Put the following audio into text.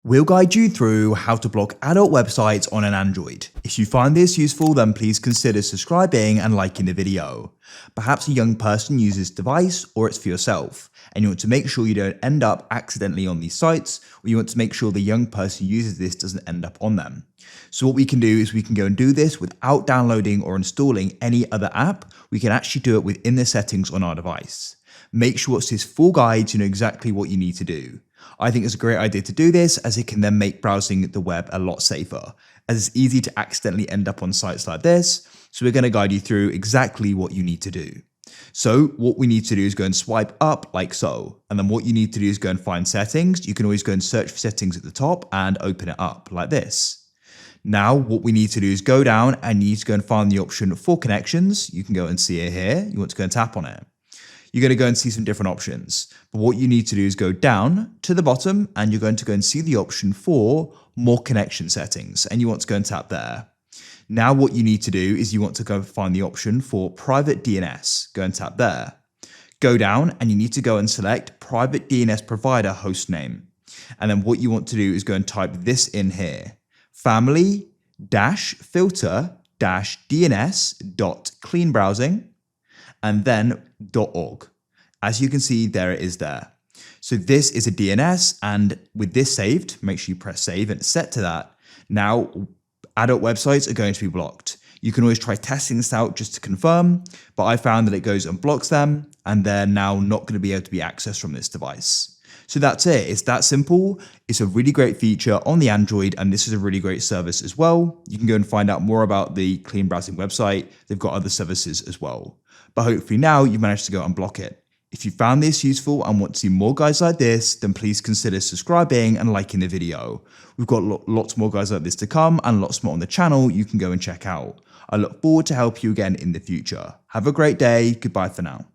We'll guide you through how to block adult websites on an Android. If you find this useful, then please consider subscribing and liking the video. Perhaps a young person uses this device, or it's for yourself, and you want to make sure you don't end up accidentally on these sites, or you want to make sure the young person who uses this doesn't end up on them. So what we can do is we can go and do this without downloading or installing any other app. We can actually do it within the settings on our device. Make sure it's this full guide to know exactly what you need to do. I think it's a great idea to do this, as it can then make browsing the web a lot safer, as it's easy to accidentally end up on sites like this. So we're going to guide you through exactly what you need to do. So what we need to do is go and swipe up like so. And then what you need to do is go and find settings. You can always go and search for settings at the top and open it up like this. Now what we need to do is go down and you need to go and find the option for connections. You can go and see it here. You want to go and tap on it. You're going to go and see some different options. But what you need to do is go down to the bottom and you're going to go and see the option for more connection settings. And you want to go and tap there. Now what you need to do is you want to go find the option for private DNS. Go and tap there. Go down and you need to go and select private DNS provider host name. And then what you want to do is go and type this in here. family-filter-dns.cleanbrowsing and then .org. As you can see, there it is there. So this is a DNS, and with this saved, make sure you press save and it's set to that. Now, adult websites are going to be blocked. You can always try testing this out just to confirm, but I found that it goes and blocks them, and they're now not going to be able to be accessed from this device. So that's it. It's that simple. It's a really great feature on the Android, and this is a really great service as well. You can go and find out more about the Clean Browsing website. They've got other services as well. But hopefully now you've managed to go and block it. If you found this useful and want to see more guides like this, then please consider subscribing and liking the video. We've got lots more guides like this to come and lots more on the channel you can go and check out. I look forward to help you again in the future. Have a great day. Goodbye for now.